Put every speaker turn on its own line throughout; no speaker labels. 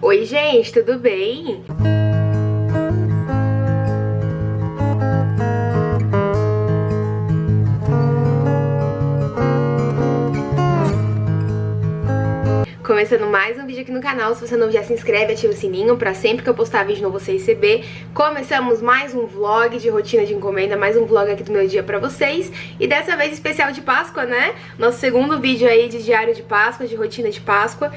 Oi, gente, tudo bem? Começando mais um vídeo aqui no canal. Se você não já se inscreve, ativa o sininho pra sempre que eu postar vídeo novo você receber. Começamos mais um vlog de rotina de encomenda, mais um vlog aqui do meu dia pra vocês. E dessa vez especial de Páscoa, né? Nosso segundo vídeo aí de diário de Páscoa, de rotina de Páscoa.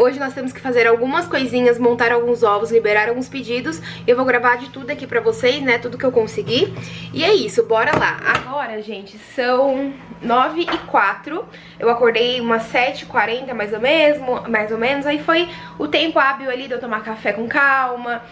Hoje nós temos que fazer algumas coisinhas, montar alguns ovos, liberar alguns pedidos. Eu vou gravar de tudo aqui pra vocês, né? Tudo que eu conseguir. E é isso, bora lá. Agora, gente, são 9h04. Eu acordei umas 7h40 mais ou menos, aí foi o tempo hábil ali de eu tomar café com calma,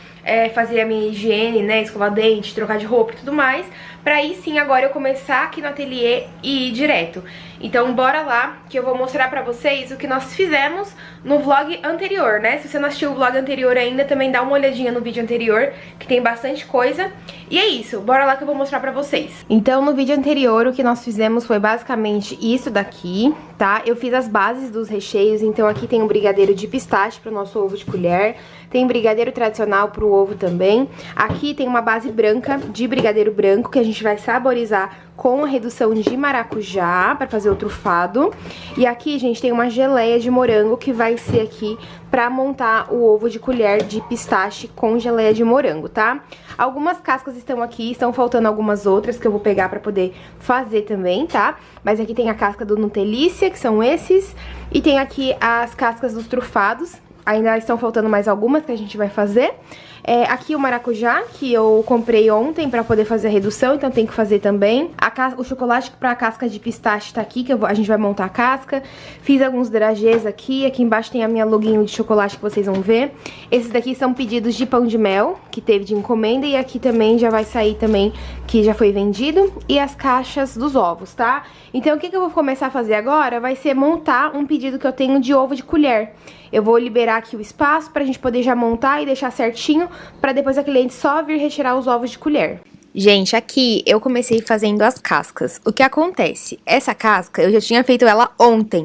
fazer a minha higiene, né, escovar dente, trocar de roupa e tudo mais, pra aí sim agora eu começar aqui no ateliê e ir direto. Então bora lá, que eu vou mostrar pra vocês o que nós fizemos no vlog anterior, né? Se você não assistiu o vlog anterior ainda, também dá uma olhadinha no vídeo anterior, que tem bastante coisa. E é isso, bora lá que eu vou mostrar pra vocês. Então no vídeo anterior o que nós fizemos foi basicamente isso daqui, tá? Eu fiz as bases dos recheios, então aqui tem um brigadeiro de pistache pro nosso ovo de colher, tem brigadeiro tradicional pro ovo também. Aqui tem uma base branca de brigadeiro branco que a gente vai saborizar com a redução de maracujá para fazer o trufado. E aqui, gente, tem uma geleia de morango que vai ser aqui pra montar o ovo de colher de pistache com geleia de morango, tá? Algumas cascas estão aqui, estão faltando algumas outras que eu vou pegar pra poder fazer também, tá? Mas aqui tem a casca do Nutelícia, que são esses, e tem aqui as cascas dos trufados. Ainda estão faltando mais algumas que a gente vai fazer. Aqui o maracujá, que eu comprei ontem pra poder fazer a redução, então tem que fazer também. O chocolate pra casca de pistache tá aqui, que a gente vai montar a casca. Fiz alguns dragês aqui. Aqui embaixo tem a minha loguinho de chocolate que vocês vão ver. Esses daqui são pedidos de pão de mel, que teve de encomenda. E aqui também já vai sair também, que já foi vendido. E as caixas dos ovos, tá? Então o que eu vou começar a fazer agora vai ser montar um pedido que eu tenho de ovo de colher. Eu vou liberar aqui o espaço pra gente poder já montar e deixar certinho, pra depois a cliente só vir retirar os ovos de colher. Gente, aqui eu comecei fazendo as cascas. O que acontece? Essa casca, eu já tinha feito ela ontem.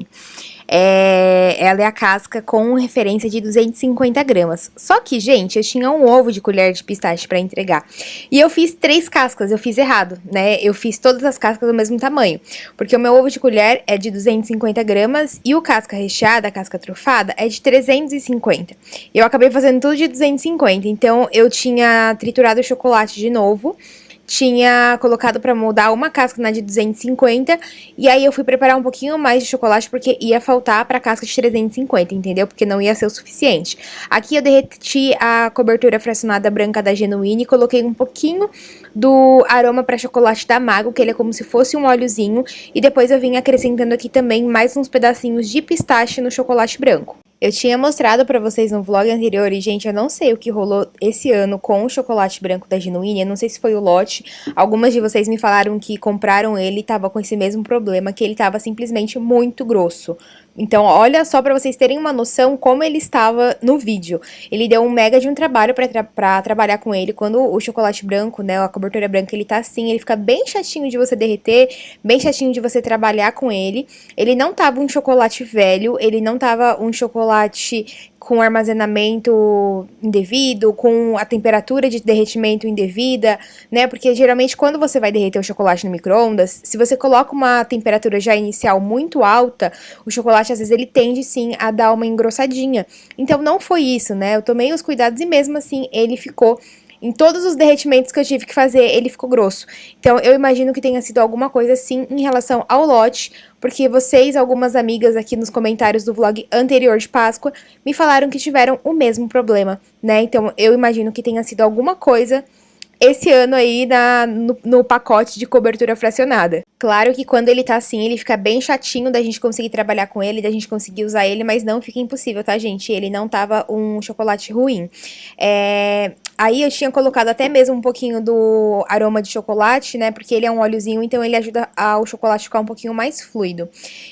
Ela é a casca com referência de 250 gramas. Só que, gente, eu tinha um ovo de colher de pistache pra entregar. E eu fiz 3 cascas, eu fiz errado, né? Eu fiz todas as cascas do mesmo tamanho. Porque o meu ovo de colher é de 250 gramas e o casca recheada, a casca trufada, é de 350. Eu acabei fazendo tudo de 250, então eu tinha triturado o chocolate de novo. Tinha colocado pra moldar uma casca na de 250, e aí eu fui preparar um pouquinho mais de chocolate, porque ia faltar pra casca de 350, entendeu? Porque não ia ser o suficiente. Aqui eu derreti a cobertura fracionada branca da Genuine e coloquei um pouquinho do aroma pra chocolate da Mago, que ele é como se fosse um óleozinho, e depois eu vim acrescentando aqui também mais uns pedacinhos de pistache no chocolate branco. Eu tinha mostrado pra vocês no vlog anterior, e gente, eu não sei o que rolou esse ano com o chocolate branco da Genuine, eu não sei se foi o lote. Algumas de vocês me falaram que compraram ele e tava com esse mesmo problema, que ele tava simplesmente muito grosso. Então, olha só pra vocês terem uma noção como ele estava no vídeo. Ele deu um mega de um trabalho pra trabalhar com ele. Quando o chocolate branco, né, a cobertura branca, ele tá assim, ele fica bem chatinho de você derreter, bem chatinho de você trabalhar com ele. Ele não tava um chocolate velho, ele não tava um chocolate com armazenamento indevido, com a temperatura de derretimento indevida, né? Porque geralmente quando você vai derreter o chocolate no micro-ondas, se você coloca uma temperatura já inicial muito alta, o chocolate às vezes ele tende sim a dar uma engrossadinha. Então não foi isso, né? Eu tomei os cuidados e mesmo assim ele ficou... Em todos os derretimentos que eu tive que fazer, ele ficou grosso. Então, eu imagino que tenha sido alguma coisa assim em relação ao lote, porque vocês, algumas amigas aqui nos comentários do vlog anterior de Páscoa, me falaram que tiveram o mesmo problema, né? Então, eu imagino que tenha sido alguma coisa esse ano aí no pacote de cobertura fracionada. Claro que quando ele tá assim, ele fica bem chatinho da gente conseguir trabalhar com ele, da gente conseguir usar ele, mas não fica impossível, tá, gente? Ele não tava um chocolate ruim. Aí eu tinha colocado até mesmo um pouquinho do aroma de chocolate, né? Porque ele é um óleozinho, então ele ajuda o chocolate ficar um pouquinho mais fluido.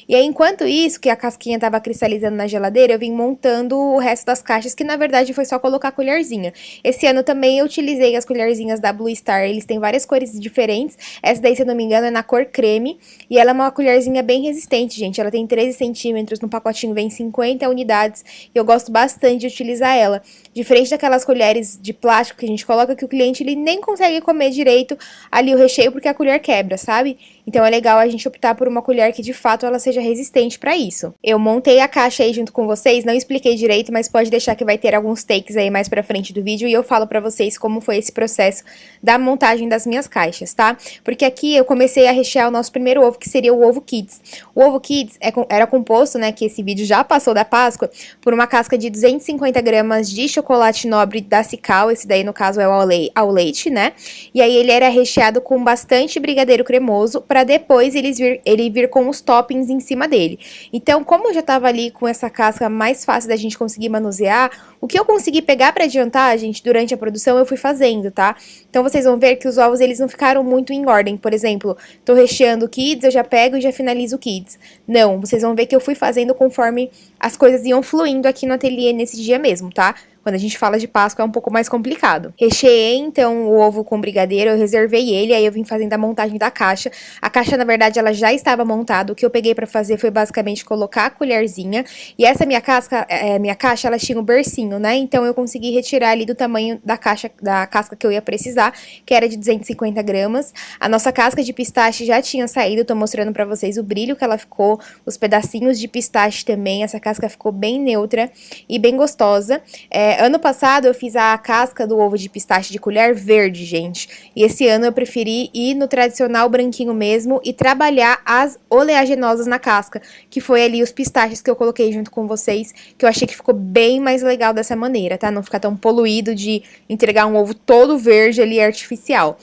E aí, enquanto isso, que a casquinha tava cristalizando na geladeira, eu vim montando o resto das caixas, que na verdade foi só colocar a colherzinha. Esse ano também eu utilizei as colherzinhas da Blue Star, eles têm várias cores diferentes. Essa daí, se eu não me engano, é na cor creme. E ela é uma colherzinha bem resistente, gente. Ela tem 13 centímetros, no pacotinho vem 50 unidades. E eu gosto bastante de utilizar ela. Diferente daquelas colheres de plástico que a gente coloca, que o cliente ele nem consegue comer direito ali o recheio, porque a colher quebra, sabe? Então é legal a gente optar por uma colher que de fato ela seja resistente pra isso. Eu montei a caixa aí junto com vocês, não expliquei direito, mas pode deixar que vai ter alguns takes aí mais pra frente do vídeo e eu falo pra vocês como foi esse processo da montagem das minhas caixas, tá? Porque aqui eu comecei a rechear o nosso primeiro ovo, que seria o ovo Kids. O ovo Kids era composto, né, que esse vídeo já passou da Páscoa, por uma casca de 250 gramas de chocolate nobre da Cical, esse daí no caso é o ao leite, né? E aí ele era recheado com bastante brigadeiro cremoso, pra depois ele vir com os toppings em cima dele. Então, como eu já tava ali com essa casca mais fácil da gente conseguir manusear, o que eu consegui pegar pra adiantar, gente, durante a produção, eu fui fazendo, tá? Então, vocês vão ver que os ovos, eles não ficaram muito em ordem. Por exemplo, tô recheando o Kids, eu já pego e já finalizo o Kids. Não, vocês vão ver que eu fui fazendo conforme as coisas iam fluindo aqui no ateliê nesse dia mesmo, tá? Quando a gente fala de Páscoa é um pouco mais complicado. Recheei, então, o ovo com brigadeiro, eu reservei ele, aí eu vim fazendo a montagem da caixa. A caixa, na verdade, ela já estava montada. O que eu peguei pra fazer foi basicamente colocar a colherzinha. E essa minha caixa, ela tinha um bercinho, né? Então, eu consegui retirar ali do tamanho da casca que eu ia precisar, que era de 250 gramas. A nossa casca de pistache já tinha saído, tô mostrando pra vocês o brilho que ela ficou, os pedacinhos de pistache também. Essa casca ficou bem neutra e bem gostosa. Ano passado eu fiz a casca do ovo de pistache de colher verde, gente. E esse ano eu preferi ir no tradicional branquinho mesmo e trabalhar as oleaginosas na casca, que foi ali os pistaches que eu coloquei junto com vocês, que eu achei que ficou bem mais legal dessa maneira, tá? Não ficar tão poluído de entregar um ovo todo verde ali artificial.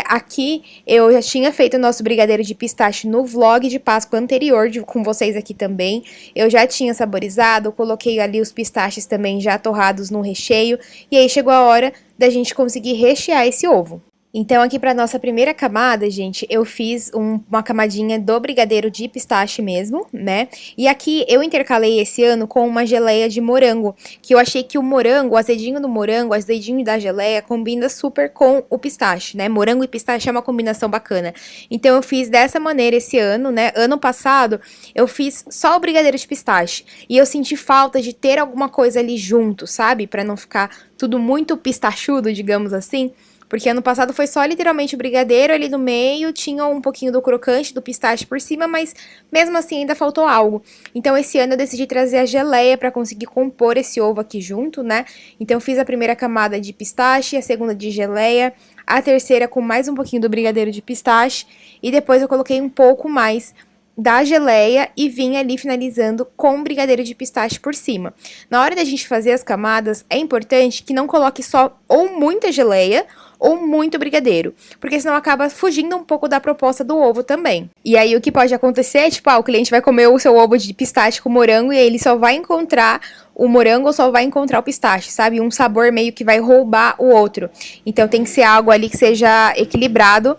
Aqui eu já tinha feito o nosso brigadeiro de pistache no vlog de Páscoa anterior, com vocês aqui também. Eu já tinha saborizado, coloquei ali os pistaches também já torrados no recheio, e aí chegou a hora da gente conseguir rechear esse ovo. Então, aqui para nossa primeira camada, gente, eu fiz uma camadinha do brigadeiro de pistache mesmo, né? E aqui eu intercalei esse ano com uma geleia de morango, que eu achei que o morango, o azedinho do morango, o azedinho da geleia, combina super com o pistache, né? Morango e pistache é uma combinação bacana. Então, eu fiz dessa maneira esse ano, né? Ano passado, eu fiz só o brigadeiro de pistache. E eu senti falta de ter alguma coisa ali junto, sabe? Para não ficar tudo muito pistachudo, digamos assim. Porque ano passado foi só literalmente o brigadeiro ali no meio, tinha um pouquinho do crocante, do pistache por cima, mas mesmo assim ainda faltou algo. Então esse ano eu decidi trazer a geleia pra conseguir compor esse ovo aqui junto, né? Então eu fiz a primeira camada de pistache, a segunda de geleia, a terceira com mais um pouquinho do brigadeiro de pistache, e depois eu coloquei um pouco mais da geleia e vim ali finalizando com brigadeiro de pistache por cima. Na hora da gente fazer as camadas, é importante que não coloque só ou muita geleia ou muito brigadeiro, porque senão acaba fugindo um pouco da proposta do ovo também. E aí o que pode acontecer é, tipo, o cliente vai comer o seu ovo de pistache com morango e aí ele só vai encontrar o morango ou só vai encontrar o pistache, sabe? Um sabor meio que vai roubar o outro. Então tem que ser algo ali que seja equilibrado,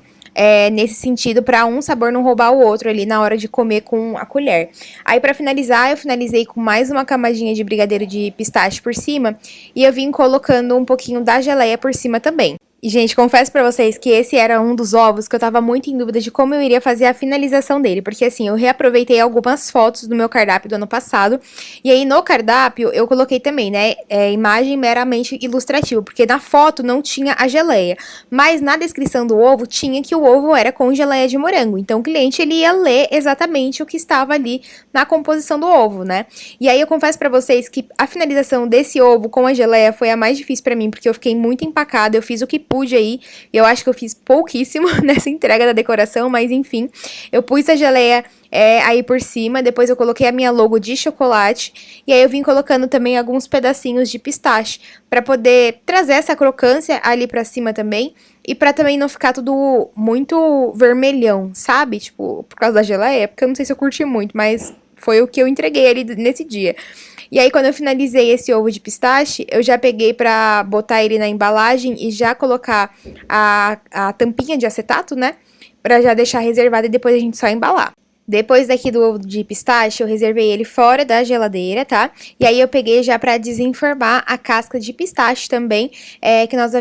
nesse sentido, para um sabor não roubar o outro ali na hora de comer com a colher. Aí, para finalizar, eu finalizei com mais uma camadinha de brigadeiro de pistache por cima e eu vim colocando um pouquinho da geleia por cima também. E, gente, confesso pra vocês que esse era um dos ovos que eu tava muito em dúvida de como eu iria fazer a finalização dele. Porque, assim, eu reaproveitei algumas fotos do meu cardápio do ano passado. E aí, no cardápio, eu coloquei também, né, imagem meramente ilustrativa. Porque na foto não tinha a geleia. Mas na descrição do ovo, tinha que o ovo era com geleia de morango. Então, o cliente, ele ia ler exatamente o que estava ali na composição do ovo, né? E aí, eu confesso pra vocês que a finalização desse ovo com a geleia foi a mais difícil pra mim. Porque eu fiquei muito empacada, eu fiz o que pude aí, eu acho que eu fiz pouquíssimo nessa entrega da decoração, mas enfim, eu pus a geleia aí por cima, depois eu coloquei a minha logo de chocolate, e aí eu vim colocando também alguns pedacinhos de pistache, pra poder trazer essa crocância ali pra cima também, e pra também não ficar tudo muito vermelhão, sabe? Tipo, por causa da geleia, porque eu não sei se eu curti muito, mas
foi o que eu entreguei ali nesse dia. E aí, quando eu finalizei esse ovo de pistache, eu já peguei pra botar ele na embalagem e já colocar a tampinha de acetato, né? Pra já deixar reservado e depois a gente só embalar. Depois daqui do ovo de pistache, eu reservei ele fora da geladeira, tá? E aí eu peguei já pra desenformar a casca de pistache também, que nós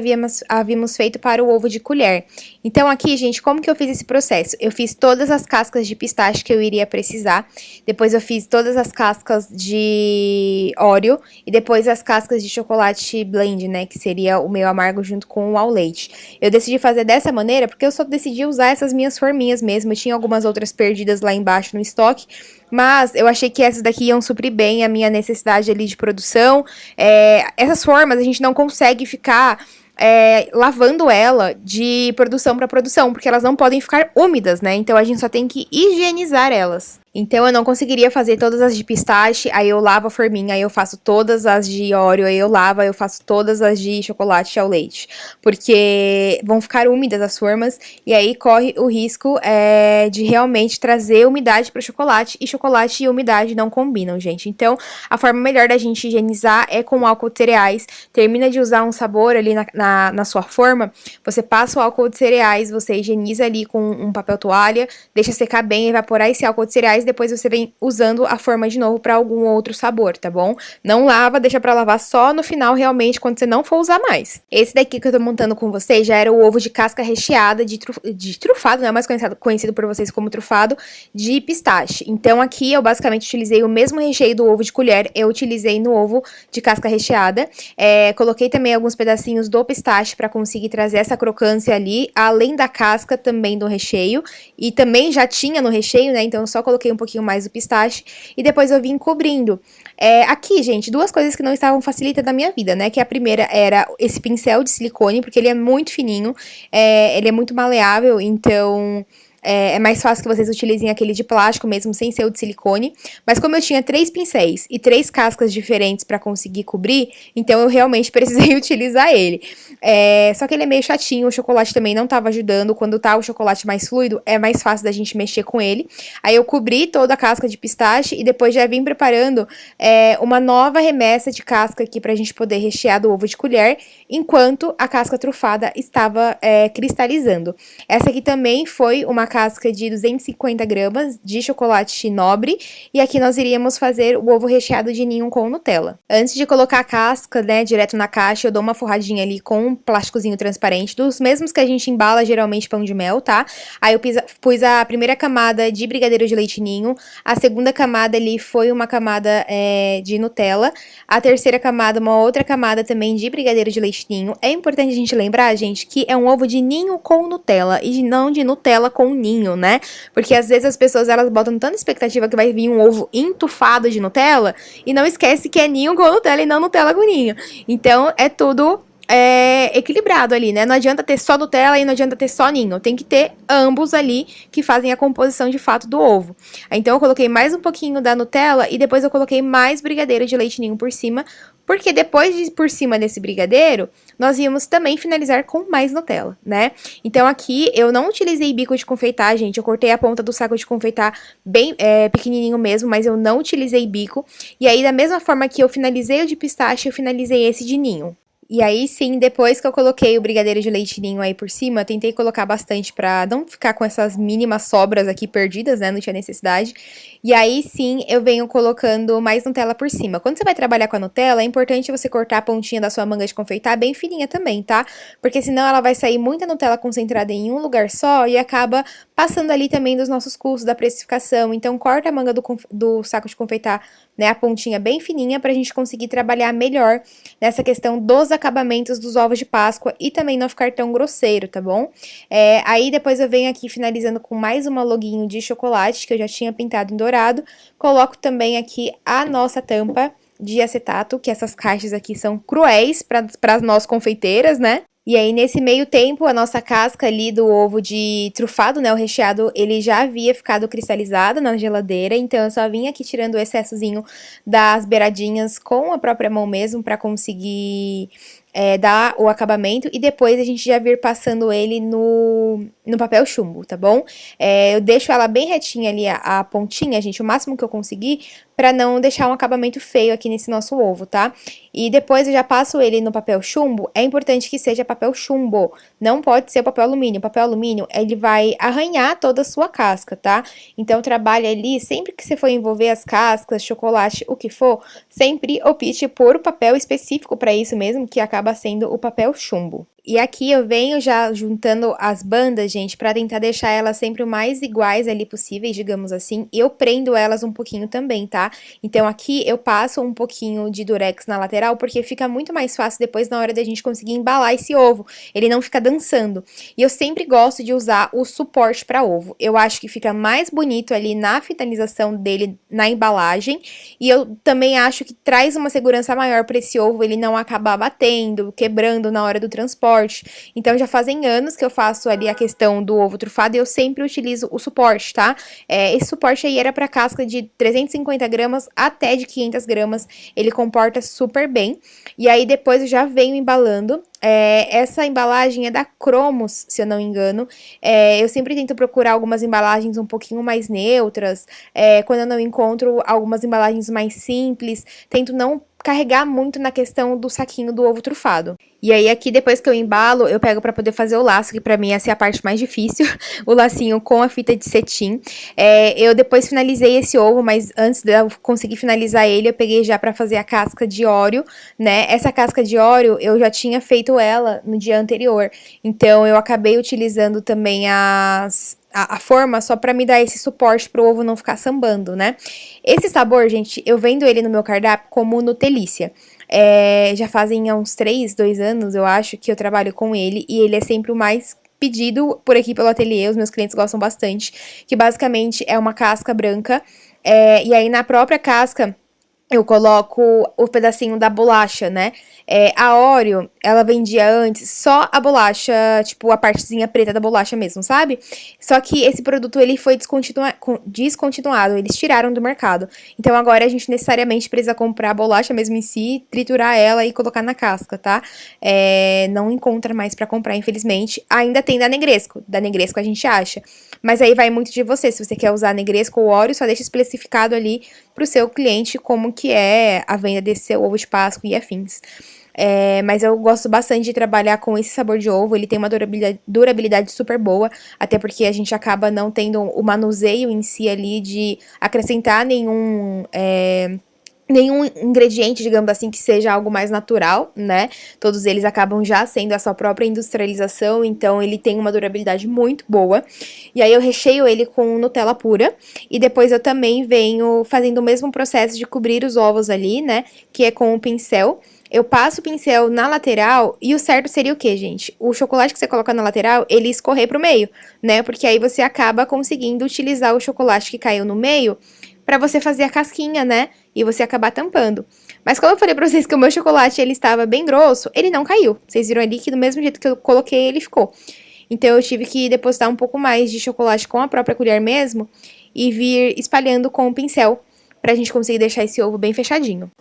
havíamos feito para o ovo de colher. Então aqui, gente, como que eu fiz esse processo? Eu fiz todas as cascas de pistache que eu iria precisar, depois eu fiz todas as cascas de Oreo e depois as cascas de chocolate blend, né, que seria o meio amargo junto com o ao leite. Eu decidi fazer dessa maneira porque eu só decidi usar essas minhas forminhas mesmo, eu tinha algumas outras perdidas lá embaixo no estoque, mas eu achei que essas daqui iam suprir bem a minha necessidade ali de produção. Essas formas a gente não consegue ficar lavando ela de produção para produção, porque elas não podem ficar úmidas, né? Então a gente só tem que higienizar elas. Então eu não conseguiria fazer todas as de pistache, aí eu lavo a forminha, aí eu faço todas as de Oreo, aí eu lavo, aí eu faço todas as de chocolate ao leite. Porque vão ficar úmidas as formas, e aí corre o risco de realmente trazer umidade para o chocolate, e chocolate e umidade não combinam, gente. Então a forma melhor da gente higienizar é com álcool de cereais. Termina de usar um sabor ali na sua forma, você passa o álcool de cereais, você higieniza ali com um papel toalha, deixa secar bem, evaporar esse álcool de cereais, depois você vem usando a forma de novo para algum outro sabor, tá bom? Não lava, deixa pra lavar só no final, realmente, quando você não for usar mais. Esse daqui que eu tô montando com vocês já era o ovo de casca recheada de trufado, né? Mais conhecido por vocês como trufado, de pistache. Então aqui eu basicamente utilizei o mesmo recheio do ovo de colher, eu utilizei no ovo de casca recheada. Coloquei também alguns pedacinhos do pistache para conseguir trazer essa crocância ali, além da casca também do recheio. E também já tinha no recheio, né? Então eu só coloquei um pouquinho mais do pistache e depois eu vim cobrindo. Aqui, gente, duas coisas que não estavam facilitando a minha vida, né? Que a primeira era esse pincel de silicone, porque ele é muito fininho, ele é muito maleável, então é mais fácil que vocês utilizem aquele de plástico mesmo, sem ser o de silicone. Mas como eu tinha 3 pincéis e 3 cascas diferentes pra conseguir cobrir, então eu realmente precisei utilizar ele. Só que ele é meio chatinho, o chocolate também não tava ajudando. Quando tá o chocolate mais fluido, é mais fácil da gente mexer com ele. Aí eu cobri toda a casca de pistache e depois já vim preparando uma nova remessa de casca aqui pra gente poder rechear do ovo de colher, enquanto a casca trufada estava cristalizando. Essa aqui também foi uma casca de 250 gramas de chocolate nobre, e aqui nós iríamos fazer o ovo recheado de ninho com Nutella. Antes de colocar a casca, né, direto na caixa, eu dou uma forradinha ali com um plásticozinho transparente, dos mesmos que a gente embala geralmente pão de mel, tá? Aí eu pus a primeira camada de brigadeiro de leite ninho, a segunda camada ali foi uma camada de Nutella, a terceira camada, uma outra camada também de brigadeiro de leite ninho. É importante a gente lembrar, gente, que é um ovo de ninho com Nutella, e não de Nutella com ninho, né? Porque às vezes as pessoas, elas botam tanta expectativa que vai vir um ovo entufado de Nutella e não esquece que é ninho com Nutella e não Nutella com ninho. Então é tudo equilibrado ali, né? Não adianta ter só Nutella e não adianta ter só ninho. Tem que ter ambos ali que fazem a composição de fato do ovo. Então eu coloquei mais um pouquinho da Nutella e depois eu coloquei mais brigadeiro de leite ninho por cima, porque depois de por cima desse brigadeiro, nós íamos também finalizar com mais Nutella, né? Então aqui eu não utilizei bico de confeitar, gente. Eu cortei a ponta do saco de confeitar bem pequenininho mesmo, mas eu não utilizei bico. E aí, da mesma forma que eu finalizei o de pistache, eu finalizei esse de ninho. E aí sim, depois que eu coloquei o brigadeiro de leite ninho aí por cima, eu tentei colocar bastante pra não ficar com essas mínimas sobras aqui perdidas, né? Não tinha necessidade. E aí sim, eu venho colocando mais Nutella por cima. Quando você vai trabalhar com a Nutella, é importante você cortar a pontinha da sua manga de confeitar bem fininha também, tá? Porque senão ela vai sair muita Nutella concentrada em um lugar só e acaba passando ali também dos nossos custos, da precificação. Então corta a manga do saco de confeitar, né, a pontinha bem fininha pra gente conseguir trabalhar melhor nessa questão dos acabamentos dos ovos de Páscoa e também não ficar tão grosseiro, tá bom? Aí depois eu venho aqui finalizando com mais uma loguinho de chocolate que eu já tinha pintado em dourado. Coloco também aqui a nossa tampa de acetato, que essas caixas aqui são cruéis para nós confeiteiras, né? E aí, nesse meio tempo, a nossa casca ali do ovo de trufado, né, o recheado, ele já havia ficado cristalizado na geladeira, então eu só vim aqui tirando o excessozinho das beiradinhas com a própria mão mesmo, pra conseguir dar o acabamento e depois a gente já vir passando ele no papel chumbo, tá bom? Eu deixo ela bem retinha ali, a pontinha, gente, o máximo que eu conseguir, pra não deixar um acabamento feio aqui nesse nosso ovo, tá? E depois eu já passo ele no papel chumbo. É importante que seja papel chumbo, não pode ser papel alumínio. Papel alumínio, ele vai arranhar toda a sua casca, tá? Então, trabalhe ali, sempre que você for envolver as cascas, chocolate, o que for, sempre opte por o papel específico pra isso mesmo, que acaba sendo o papel chumbo. E aqui eu venho já juntando as bandas, gente, pra tentar deixar elas sempre o mais iguais ali possíveis, digamos assim. E eu prendo elas um pouquinho também, tá? Então aqui eu passo um pouquinho de durex na lateral, porque fica muito mais fácil depois na hora da gente conseguir embalar esse ovo. Ele não fica dançando. E eu sempre gosto de usar o suporte pra ovo. Eu acho que fica mais bonito ali na finalização dele na embalagem. E eu também acho que traz uma segurança maior pra esse ovo, ele não acabar batendo, quebrando na hora do transporte. Então, já fazem anos que eu faço ali a questão do ovo trufado e eu sempre utilizo o suporte, tá? Esse suporte aí era pra casca de 350 gramas até de 500 gramas, ele comporta super bem. E aí, depois eu já venho embalando. Essa embalagem é da Cromos, se eu não me engano. Eu sempre tento procurar algumas embalagens um pouquinho mais neutras. Quando eu não encontro algumas embalagens mais simples, tento não carregar muito na questão do saquinho do ovo trufado. E aí aqui, depois que eu embalo, eu pego pra poder fazer o laço, que pra mim essa é a parte mais difícil, o lacinho com a fita de cetim. Eu depois finalizei esse ovo, mas antes de eu conseguir finalizar ele, eu peguei já pra fazer a casca de Oreo, né? Essa casca de Oreo, eu já tinha feito ela no dia anterior, então eu acabei utilizando também a forma só pra me dar esse suporte pro ovo não ficar sambando, né? Esse sabor, gente, eu vendo ele no meu cardápio como Nutelícia. Já fazem uns 2 anos, eu acho, que eu trabalho com ele, e ele é sempre o mais pedido por aqui pelo ateliê, os meus clientes gostam bastante, que basicamente é uma casca branca, e aí na própria casca eu coloco o pedacinho da bolacha, né? A Oreo, ela vendia antes só a bolacha, tipo, a partezinha preta da bolacha mesmo, sabe? Só que esse produto, ele foi descontinuado, eles tiraram do mercado. Então, agora a gente necessariamente precisa comprar a bolacha mesmo em si, triturar ela e colocar na casca, tá? Não encontra mais pra comprar, infelizmente. Ainda tem da Negresco a gente acha. Mas aí vai muito de você, se você quer usar Negresco ou Oreo, só deixa especificado ali pro seu cliente como que é a venda desse seu ovo de Páscoa e afins. Mas eu gosto bastante de trabalhar com esse sabor de ovo, ele tem uma durabilidade super boa, até porque a gente acaba não tendo o manuseio em si ali de acrescentar nenhum ingrediente, digamos assim, que seja algo mais natural, né? Todos eles acabam já sendo a sua própria industrialização, então ele tem uma durabilidade muito boa. E aí eu recheio ele com Nutella pura, e depois eu também venho fazendo o mesmo processo de cobrir os ovos ali, né? Que é com o pincel. Eu passo o pincel na lateral, e o certo seria o quê, gente? O chocolate que você coloca na lateral, ele escorrer pro meio, né? Porque aí você acaba conseguindo utilizar o chocolate que caiu no meio pra você fazer a casquinha, né? E você acabar tampando. Mas como eu falei pra vocês que o meu chocolate, ele estava bem grosso, ele não caiu. Vocês viram ali que do mesmo jeito que eu coloquei, ele ficou. Então eu tive que depositar um pouco mais de chocolate com a própria colher mesmo e vir espalhando com o pincel pra gente conseguir deixar esse ovo bem fechadinho.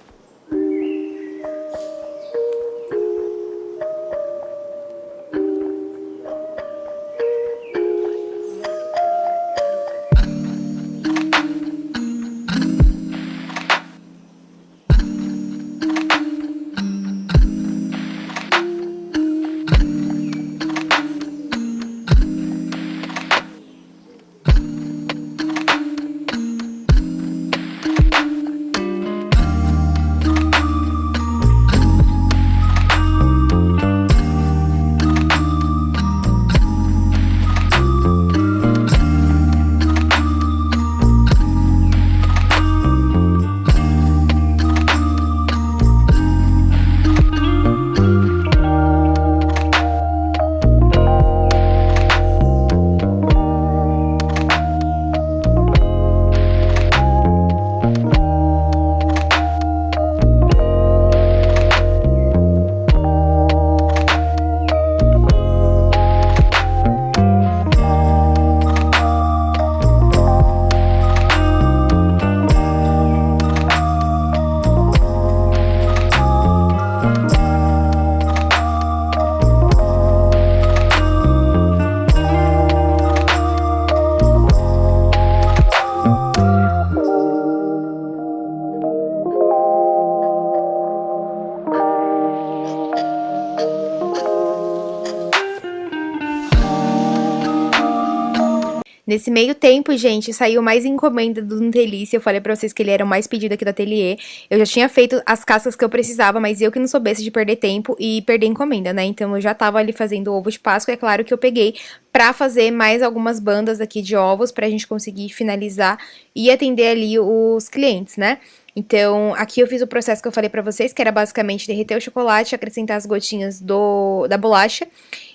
Nesse meio tempo, gente, saiu mais encomenda do Nutelice. Eu falei pra vocês que ele era o mais pedido aqui do ateliê. Eu já tinha feito as cascas que eu precisava, mas eu que não soubesse de perder tempo e perder encomenda, né? Então eu já tava ali fazendo ovo de Páscoa. É claro que eu peguei pra fazer mais algumas bandas aqui de ovos pra gente conseguir finalizar e atender ali os clientes, né? Então, aqui eu fiz o processo que eu falei pra vocês, que era basicamente derreter o chocolate, acrescentar as gotinhas da bolacha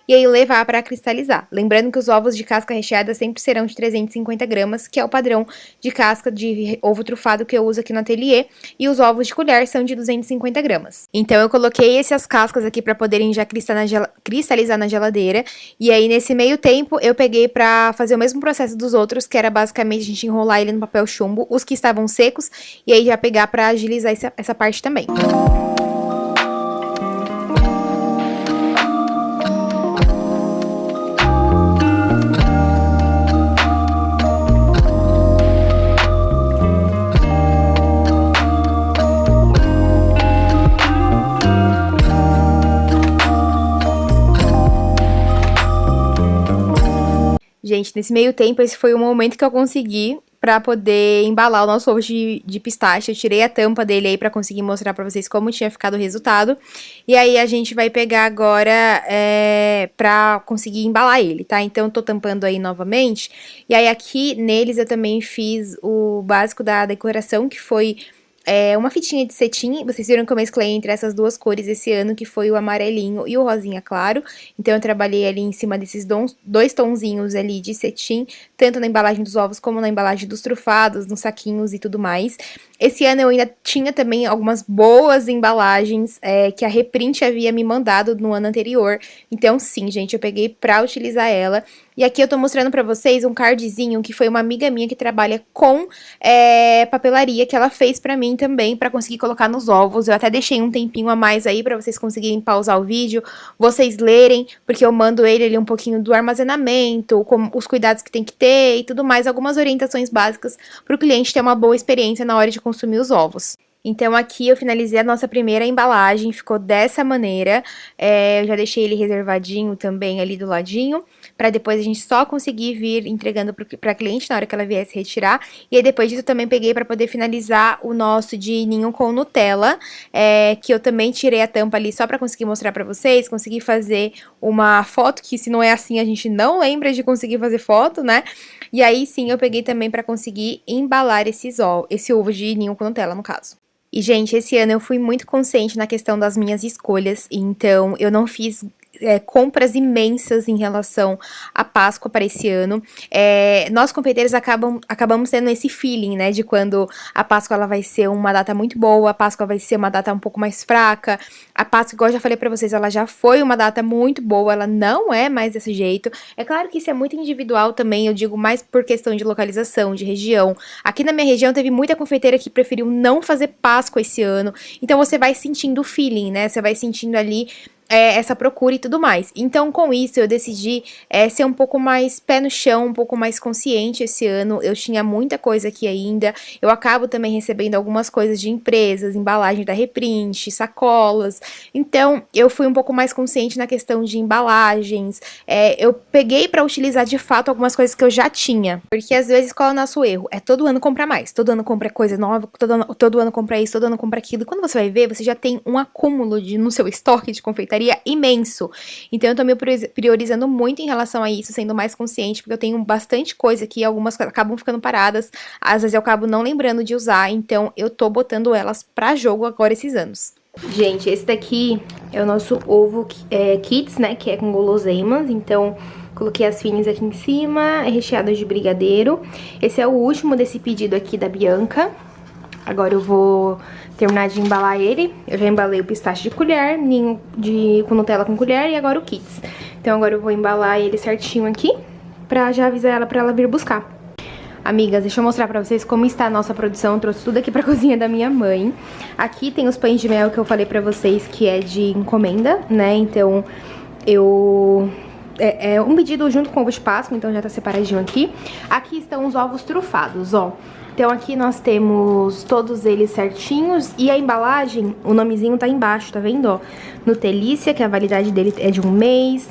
e aí levar para cristalizar. Lembrando que os ovos de casca recheada sempre serão de 350 gramas, que é o padrão de casca de ovo trufado que eu uso aqui no ateliê, e os ovos de colher são de 250 gramas. Então eu coloquei essas cascas aqui para poderem já cristalizar na geladeira, e aí nesse meio tempo eu peguei para fazer o mesmo processo dos outros, que era basicamente a gente enrolar ele no papel chumbo, os que estavam secos, e aí já pegar para agilizar essa parte também. Gente, nesse meio tempo, esse foi o momento que eu consegui pra poder embalar o nosso ovo de pistache. Eu tirei a tampa dele aí pra conseguir mostrar pra vocês como tinha ficado o resultado. E aí a gente vai pegar agora pra conseguir embalar ele, tá? Então eu tô tampando aí novamente. E aí aqui neles eu também fiz o básico da decoração, que foi uma fitinha de cetim. Vocês viram que eu mesclei entre essas duas cores esse ano, que foi o amarelinho e o rosinha claro. Então eu trabalhei ali em cima desses dois tonzinhos ali de cetim, tanto na embalagem dos ovos como na embalagem dos trufados, nos saquinhos e tudo mais. Esse ano eu ainda tinha também algumas boas embalagens que a Reprint havia me mandado no ano anterior. Então sim, gente, eu peguei pra utilizar ela. E aqui eu tô mostrando pra vocês um cardzinho que foi uma amiga minha que trabalha com papelaria, que ela fez pra mim também, pra conseguir colocar nos ovos. Eu até deixei um tempinho a mais aí pra vocês conseguirem pausar o vídeo, vocês lerem, porque eu mando ele ali um pouquinho do armazenamento, com os cuidados que tem que ter e tudo mais, algumas orientações básicas pro cliente ter uma boa experiência na hora de consumir os ovos. Então aqui eu finalizei a nossa primeira embalagem, ficou dessa maneira, eu já deixei ele reservadinho também ali do ladinho, pra depois a gente só conseguir vir entregando pra cliente na hora que ela viesse retirar. E aí depois disso eu também peguei pra poder finalizar o nosso de ninho com Nutella, que eu também tirei a tampa ali só pra conseguir mostrar pra vocês, conseguir fazer uma foto, que se não é assim a gente não lembra de conseguir fazer foto, né? E aí sim eu peguei também pra conseguir embalar esse ovo de ninho com Nutella, no caso. E, gente, esse ano eu fui muito consciente na questão das minhas escolhas, então eu não fiz compras imensas em relação à Páscoa para esse ano. Nós confeiteiros acabamos tendo esse feeling, né, de quando a Páscoa ela vai ser uma data muito boa, a Páscoa vai ser uma data um pouco mais fraca. A Páscoa, igual eu já falei pra vocês, ela já foi uma data muito boa, ela não é mais desse jeito. É claro que isso é muito individual também, eu digo mais por questão de localização, de região. Aqui na minha região teve muita confeiteira que preferiu não fazer Páscoa esse ano, então você vai sentindo o feeling, né, você vai sentindo ali essa procura e tudo mais. Então, com isso, eu decidi ser um pouco mais pé no chão, um pouco mais consciente esse ano. Eu tinha muita coisa aqui ainda. Eu acabo também recebendo algumas coisas de empresas, embalagem da Reprint, sacolas. Então, eu fui um pouco mais consciente na questão de embalagens. Eu peguei pra utilizar, de fato, algumas coisas que eu já tinha. Porque, às vezes, qual é o nosso erro? É todo ano comprar mais. Todo ano compra coisa nova, todo ano compra isso, todo ano compra aquilo. E quando você vai ver, você já tem um acúmulo no seu estoque de confeitaria imenso. Então eu tô me priorizando muito em relação a isso, sendo mais consciente, porque eu tenho bastante coisa que algumas acabam ficando paradas, às vezes eu acabo não lembrando de usar, então eu tô botando elas pra jogo agora esses anos. Gente, esse daqui é o nosso ovo Kids, né, que é com guloseimas, então coloquei as finas aqui em cima, é recheado de brigadeiro. Esse é o último desse pedido aqui da Bianca. Agora eu vou terminar de embalar ele. Eu já embalei o pistache de colher, ninho com Nutella com colher e agora o Kids. Então agora eu vou embalar ele certinho aqui pra já avisar ela pra ela vir buscar. Amigas, deixa eu mostrar pra vocês como está a nossa produção. Eu trouxe tudo aqui pra cozinha da minha mãe. Aqui tem os pães de mel que eu falei pra vocês que é de encomenda, né? Então é um pedido junto com o ovo de Páscoa, então já tá separadinho aqui. Aqui estão os ovos trufados, ó. Então aqui nós temos todos eles certinhos e a embalagem, o nomezinho tá embaixo, tá vendo, ó? Nutelícia, que a validade dele é de 1 mês.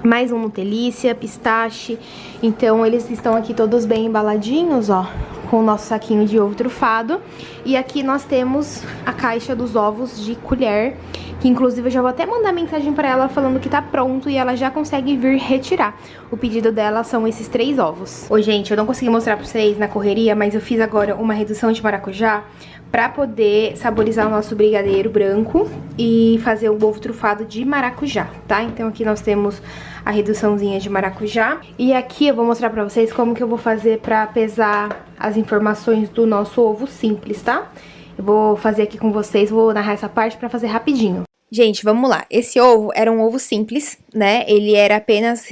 Mais um Nutelícia, pistache. Então eles estão aqui todos bem embaladinhos, ó, com o nosso saquinho de ovo trufado. E aqui nós temos a caixa dos ovos de colher, que inclusive eu já vou até mandar mensagem pra ela falando que tá pronto e ela já consegue vir retirar. O pedido dela são esses 3 ovos. Ô, gente, eu não consegui mostrar pra vocês na correria, mas eu fiz agora uma redução de maracujá pra poder saborizar o nosso brigadeiro branco e fazer o ovo trufado de maracujá, tá? Então aqui nós temos a reduçãozinha de maracujá. E aqui eu vou mostrar pra vocês como que eu vou fazer pra pesar as informações do nosso ovo simples, tá? Eu vou fazer aqui com vocês, vou narrar essa parte pra fazer rapidinho. Gente, vamos lá. Esse ovo era um ovo simples, né? Ele era apenas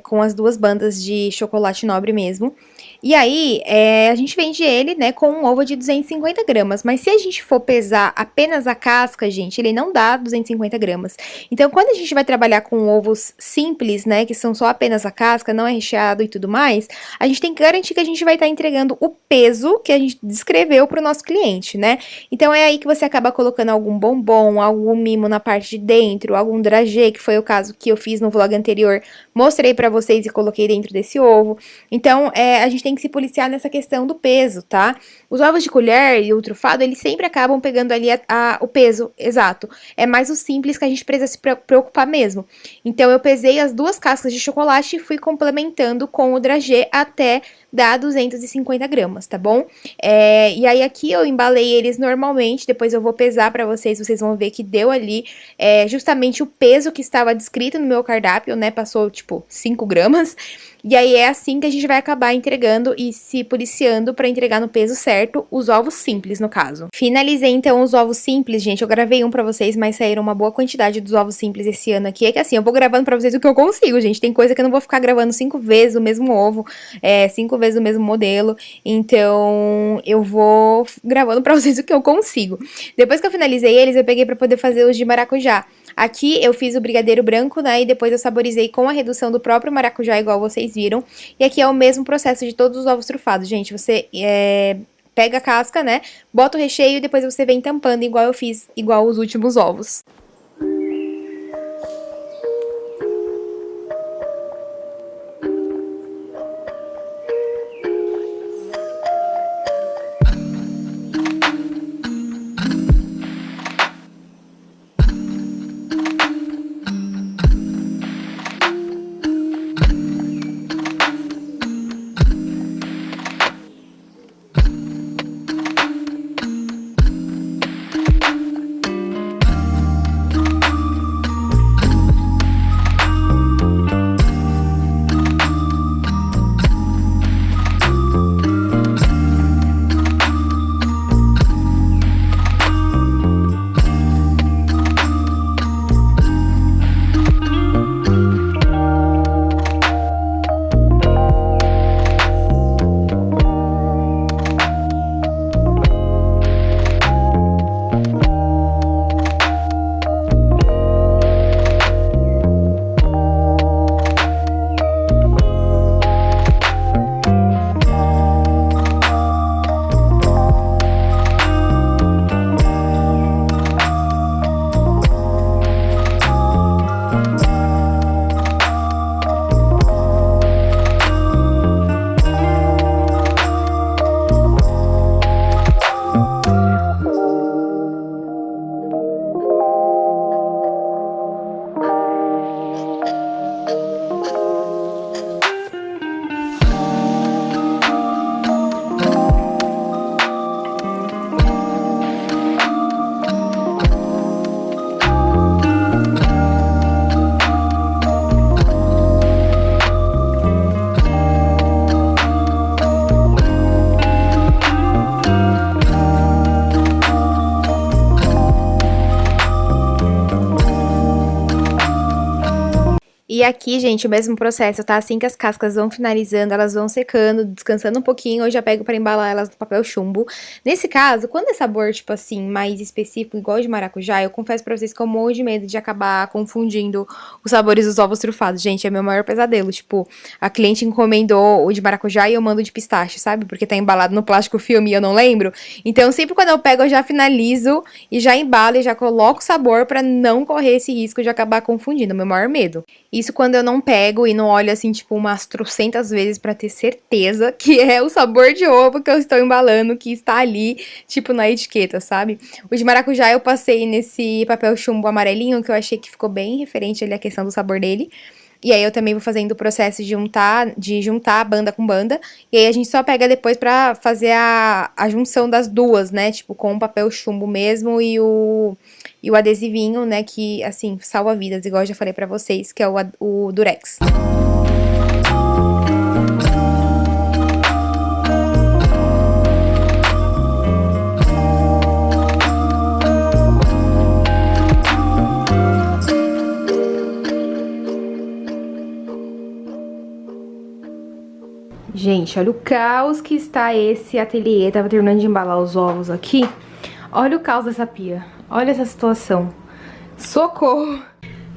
com as 2 bandas de chocolate nobre mesmo. E aí, a gente vende ele, né, com um ovo de 250 gramas. Mas se a gente for pesar apenas a casca, gente, ele não dá 250 gramas. Então, quando a gente vai trabalhar com ovos simples, né, que são só apenas a casca, não é recheado e tudo mais, a gente tem que garantir que a gente vai estar entregando o peso que a gente descreveu para o nosso cliente, né? Então, é aí que você acaba colocando algum bombom, algum mimo na parte de dentro, algum dragê, que foi o caso que eu fiz no vlog anterior, mostrei pra vocês e coloquei dentro desse ovo. Então, a gente tem que se policiar nessa questão do peso, tá? Os ovos de colher e o trufado, eles sempre acabam pegando ali o peso exato. É mais o simples que a gente precisa se preocupar mesmo. Então, eu pesei as 2 cascas de chocolate e fui complementando com o dragê até dá 250 gramas, tá bom? E aí aqui eu embalei eles normalmente, depois eu vou pesar pra vocês, vocês vão ver que deu ali justamente o peso que estava descrito no meu cardápio, né? Passou, tipo, 5 gramas. E aí é assim que a gente vai acabar entregando e se policiando pra entregar no peso certo os ovos simples, no caso. Finalizei então os ovos simples, gente. Eu gravei um pra vocês, mas saíram uma boa quantidade dos ovos simples esse ano aqui. É que assim, eu vou gravando pra vocês o que eu consigo, gente. Tem coisa que eu não vou ficar gravando 5 vezes o mesmo ovo, 5 vezes o mesmo modelo. Então, eu vou gravando pra vocês o que eu consigo. Depois que eu finalizei eles, eu peguei pra poder fazer os de maracujá. Aqui eu fiz o brigadeiro branco, né, e depois eu saborizei com a redução do próprio maracujá, igual vocês viram. E aqui é o mesmo processo de todos os ovos trufados, gente. Você pega a casca, né, bota o recheio e depois você vem tampando, igual eu fiz, igual os últimos ovos. E aqui, gente, o mesmo processo, tá? Assim que as cascas vão finalizando, elas vão secando, descansando um pouquinho, eu já pego pra embalar elas no papel chumbo. Nesse caso, quando é sabor, tipo assim, mais específico, igual de maracujá, eu confesso pra vocês que eu morro de medo de acabar confundindo os sabores dos ovos trufados. Gente, é meu maior pesadelo. Tipo, a cliente encomendou o de maracujá e eu mando de pistache, sabe? Porque tá embalado no plástico filme e eu não lembro. Então, sempre quando eu pego, eu já finalizo e já embalo e já coloco o sabor pra não correr esse risco de acabar confundindo, é o meu maior medo. E Isso quando eu não pego e não olho assim, tipo, umas trocentas vezes pra ter certeza que é o sabor de ovo que eu estou embalando, que está ali, tipo, na etiqueta, sabe? O de maracujá eu passei nesse papel chumbo amarelinho, que eu achei que ficou bem referente ali à questão do sabor dele. E aí eu também vou fazendo o processo de juntar banda com banda. E aí a gente só pega depois pra fazer a junção das duas, né? Tipo, com o papel chumbo mesmo e o adesivinho, né? Que, assim, salva vidas, igual eu já falei pra vocês, que é o Durex. Gente, olha o caos que está esse ateliê. Tava terminando de embalar os ovos aqui. Olha o caos dessa pia. Olha essa situação. Socorro!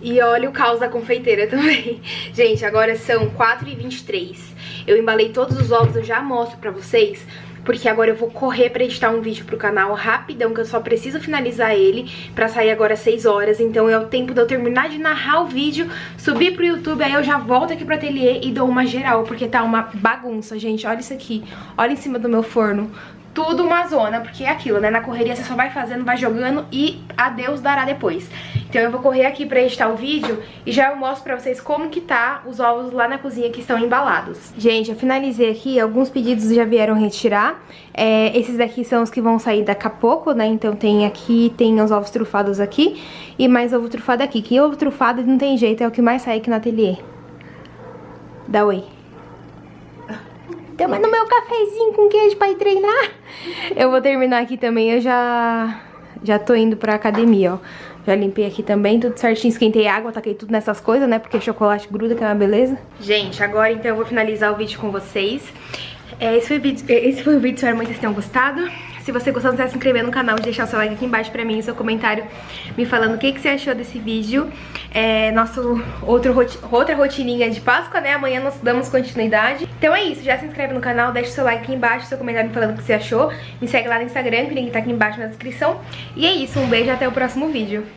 E olha o caos da confeiteira também. Gente, agora são 4h23. Eu embalei todos os ovos, eu já mostro pra vocês. Porque agora eu vou correr pra editar um vídeo pro canal rapidão, que eu só preciso finalizar ele pra sair agora às 6 horas. Então é o tempo de eu terminar de narrar o vídeo, subir pro YouTube, aí eu já volto aqui pro ateliê e dou uma geral, porque tá uma bagunça, gente. Olha isso aqui, olha em cima do meu forno. Tudo uma zona, porque é aquilo, né? Na correria você só vai fazendo, vai jogando e a Deus dará depois. Então eu vou correr aqui pra editar o vídeo e já eu mostro pra vocês como que tá os ovos lá na cozinha que estão embalados. Gente, eu finalizei aqui, alguns pedidos já vieram retirar. Esses daqui são os que vão sair daqui a pouco, né? Então tem aqui, tem os ovos trufados aqui e mais ovo trufado aqui. Que ovo trufado não tem jeito, é o que mais sai aqui no ateliê. Dá oi. Tomando meu cafezinho com queijo pra ir treinar. Eu vou terminar aqui também, eu já tô indo pra academia, ó. Já limpei aqui também, tudo certinho, esquentei água, taquei tudo nessas coisas, né? Porque chocolate gruda, que é uma beleza. Gente, agora então eu vou finalizar o vídeo com vocês. Esse foi o vídeo, espero muito que vocês tenham gostado. Se você gostou, não esquece de se inscrever no canal, de deixar o seu like aqui embaixo pra mim, seu comentário me falando o que você achou desse vídeo. Outra rotininha de Páscoa, né? Amanhã nós damos continuidade. Então é isso, já se inscreve no canal, deixa o seu like aqui embaixo, seu comentário me falando o que você achou. Me segue lá no Instagram, que o link tá aqui embaixo na descrição. E é isso, um beijo e até o próximo vídeo.